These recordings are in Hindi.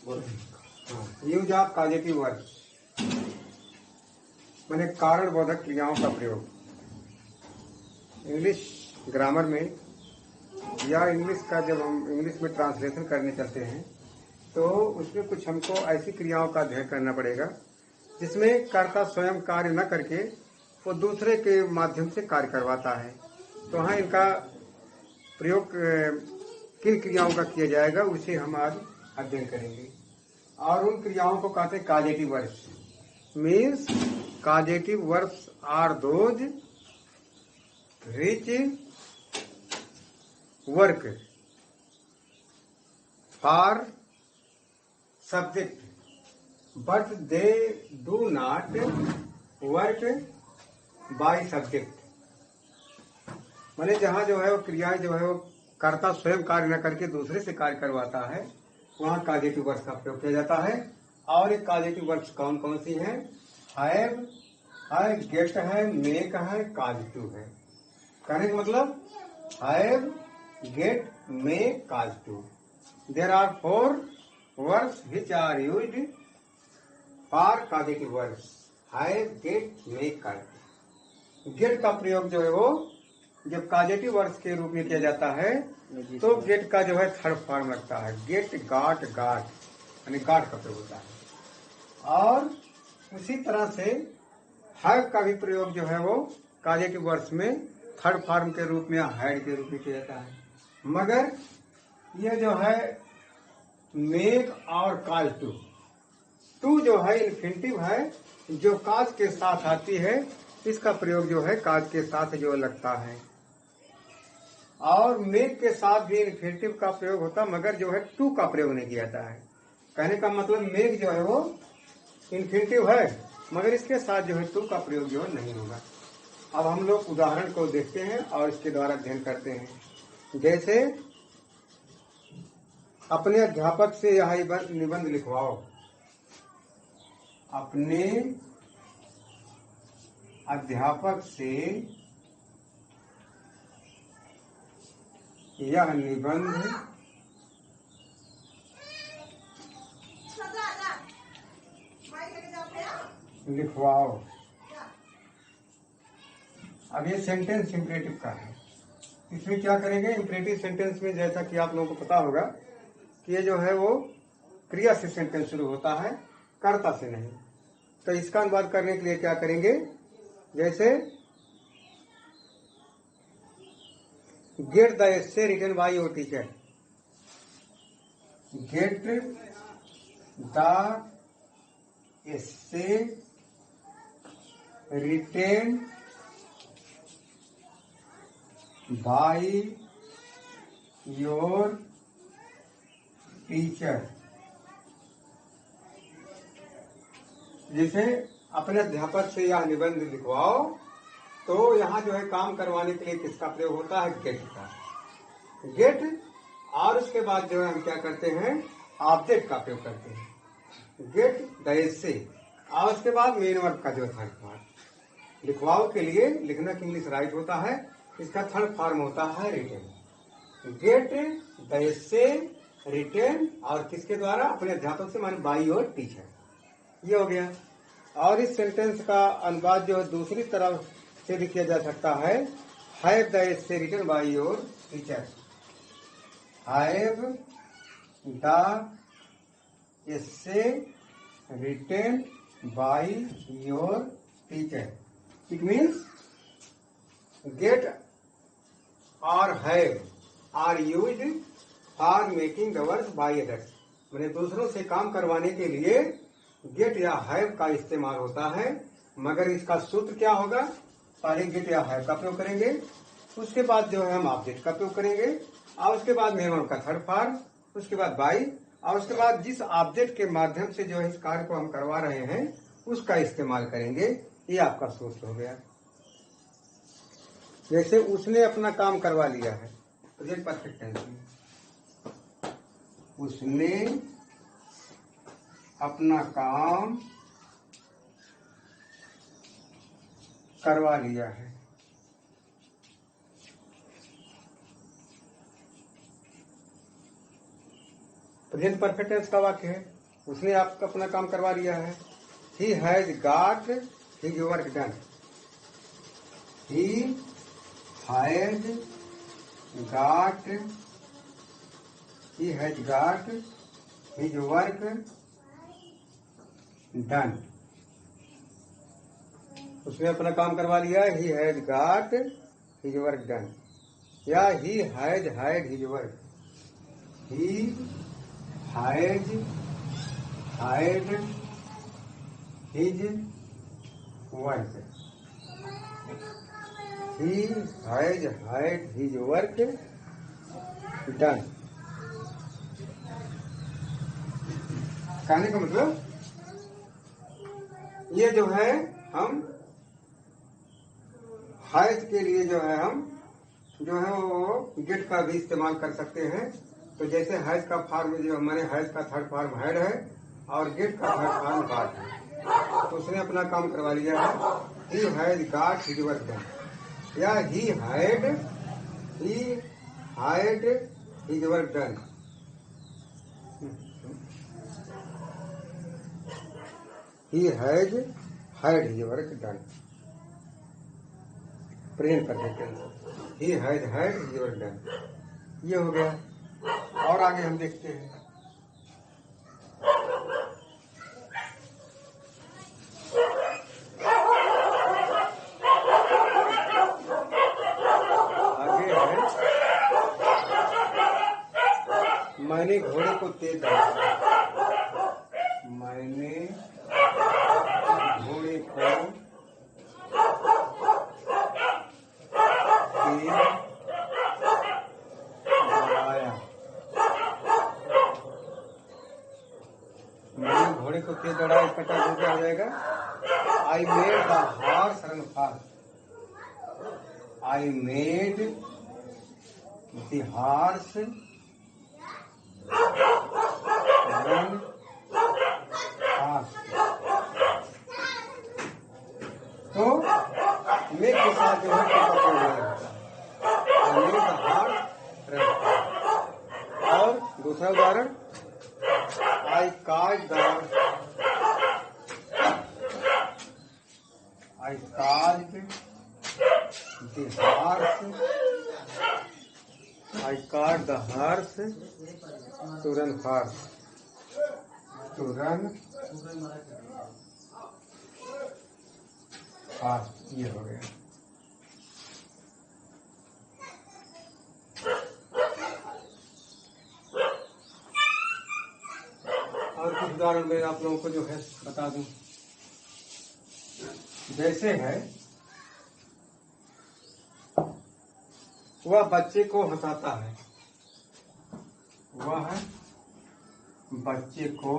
यूज ऑफ कॉजेटिव वर्ब्स माने कारण बोधक क्रियाओं का प्रयोग। इंग्लिश ग्रामर में या इंग्लिश का जब हम इंग्लिश में ट्रांसलेशन करने चलते हैं तो उसमें कुछ हमको ऐसी क्रियाओं का अध्ययन करना पड़ेगा जिसमें कर्ता स्वयं कार्य न करके वो दूसरे के माध्यम से कार्य करवाता है। तो हाँ, इनका प्रयोग किन क्रियाओं का किया जाएगा उसे हम आज अध्ययन करेंगे। और उन क्रियाओं को कहते हैं causative verbs. Means causative verbs are those which work for subject but they do not work by subject। माने जहाँ जो है वो क्रियाएं जो है वो कर्ता स्वयं कार्य न करके दूसरे से कार्य करवाता है, वहाँ कॉजेटिव वर्ब्स का प्रयोग किया जाता है। और ये कॉजेटिव वर्ब्स कौन कौन सी हैं? हैव है, गेट है, मेक है, काज टू है। कहने का मतलब have, get, make, cause to. There are 4 verbs which are used for causative verbs. Have, get, make, cause to. Get का प्रयोग जो है वो जब कॉजेटिव वर्ब्स के रूप में किया जाता है तो गेट का जो है थर्ड फॉर्म लगता है। गेट, गाट, गाट यानी गाट का प्रयोग होता है। और उसी तरह से हैव का भी प्रयोग जो है वो कॉजेटिव वर्ब्स में थर्ड फॉर्म के रूप में हैड के रूप में किया जाता है। मगर ये जो है मेक और काज टू, टू जो है इन्फिनिटिव है जो काज के साथ आती है, इसका प्रयोग जो है काज के साथ जो लगता है। और मेक के साथ भी इन्फिनिटिव का प्रयोग होता मगर जो है टू का प्रयोग नहीं किया जाता है। कहने का मतलब मेक जो है वो इन्फिनिटिव है मगर इसके साथ जो है टू का प्रयोग जो है नहीं होगा। अब हम लोग उदाहरण को देखते हैं और इसके द्वारा अध्ययन करते हैं। जैसे अपने अध्यापक से यह निबंध लिखवाओ। अपने अध्यापक से यह निबंध लिखवाओ। अब ये सेंटेंस इंपरेटिव का है। इसमें क्या करेंगे? इंपरेटिव सेंटेंस में जैसा कि आप लोगों को पता होगा कि ये जो है वो क्रिया से सेंटेंस शुरू होता है, कर्ता से नहीं। तो इसका अनुवाद करने के लिए क्या करेंगे? जैसे get the essay written by your teacher. Get the essay written by your teacher. जैसे अपने अध्यापक से यह निबंध लिखवाओ, तो यहाँ जो है काम करवाने के लिए किसका प्रयोग होता है? गेट का। गेट और उसके बाद जो है हम क्या करते हैं? ऑब्जेक्ट का प्रयोग करते हैं। गेट द एस्से और उसके बाद मेन वर्ब का जो थर्ड फॉर्म। लिखवाओ के लिए लिखना की इंग्लिश राइट होता है, इसका थर्ड फॉर्म होता है written. Get the essay written और किसके द्वारा? अपने अध्यापक से, माने बाय योर टीचर। ये हो गया। और इस सेंटेंस का अनुवाद जो है दूसरी तरफ से भी किया जा सकता है। Have the essay written by your teacher. Have the essay written by your teacher. It means get और have are used for making the work by others. मैंने दूसरों से काम करवाने के लिए गेट या हैव का इस्तेमाल होता है, मगर इसका सूत्र क्या होगा? पहले गेट या हैव का प्रयोग करेंगे, उसके बाद जो है हम ऑब्जेक्ट का प्रयोग करेंगे और उसके बाद मेन वर्ब का थर्ड फॉर्म, उसके बाद बाय और उसके बाद जिस ऑब्जेक्ट के माध्यम से जो है इस कार्य को हम करवा रहे हैं उसका इस्तेमाल करेंगे। ये आपका सूत्र हो गया। जैसे उसने अपना काम करवा लिया है, प्रेजेंट परफेक्ट टेंस में उसने अपना काम करवा लिया है। प्रेजेंट परफेक्ट टेंस का वाक्य है। उसने आपका अपना काम करवा लिया है। He has got his work done. He has got his work done. उसने अपना काम करवा लिया। He has got his work done या he has had his work. He has had his work. He has had his work done. कहने का मतलब ये जो है हम हैज के लिए जो है हम जो है वो गेट का भी इस्तेमाल कर सकते हैं। तो जैसे हैज का फॉर्म जो हमारे हैज का थर्ड फॉर्म हैड है और गेट का थर्ड फॉर्म गॉट है। तो उसने अपना काम करवा लिया है। He has got his work done या he had his work done. He has had his work done. Present कर देते हैं। He has had his work done. ये हो गया। और आगे हम देखते हैं। आगे है मैंने घोड़े को तेज दौड़ाया। मैंने घोड़े को घोड़े को तेज दौड़ाया। इसका क्या हो जाएगा? I made the horse run fast. I made the horse run fast. तो मेक के साथ जो है I made the horse run fast. और दूसरा उदाहरण I caught the horse to run fast. To run fast। ये हो गया। और कुछ उदाहरण मैं आप लोगों को जो है बता दूं। जैसे है वह बच्चे को हंसाता है। वह बच्चे को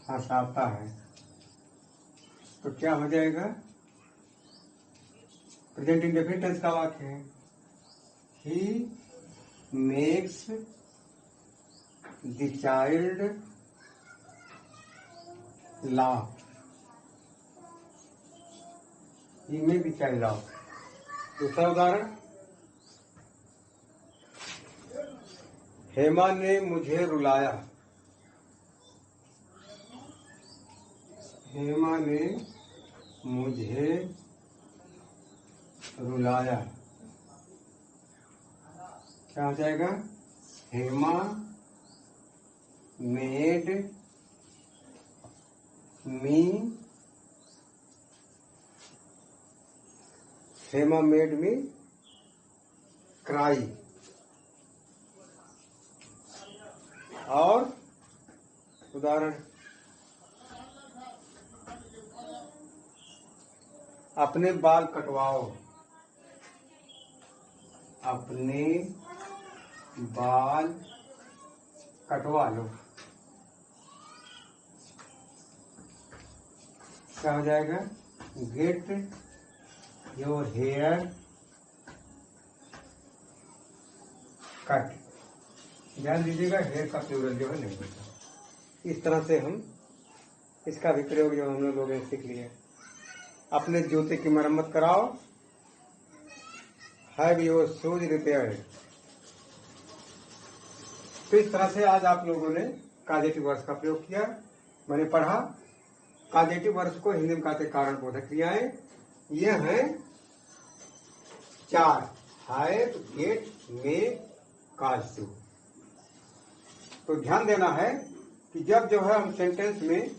हंसाता है। तो क्या हो जाएगा? प्रेजेंट इंडेफिनिट टेंस का वाक्य है। He makes the child laugh। He makes the child laugh। दूसरा उदाहरण हेमा ने मुझे रुलाया। हेमा ने मुझे रुलाया। क्या हो जाएगा? Hema made me Hema made me cry। और उदाहरण अपने बाल कटवाओ। अपने बाल कटवा लो। क्या हो जाएगा? Get your hair cut. ध्यान दीजिएगा हेयर का प्लूरल जो है नहीं होता। इस तरह से हम इसका भी प्रयोग जो हम लोगों ने सीख लिया। अपने जूते की मरम्मत कराओ। Have your shoes repaired. तो इस तरह से आज आप लोगों ने काजेटिव वर्ड्स का प्रयोग किया, मैंने पढ़ा। काजेटिव वर्ड्स को हिंदी में कहते कारण बोधक क्रियाएं। ये हैं 4, have, get, make, cause to. तो ध्यान देना है कि जब जो है हम सेंटेंस में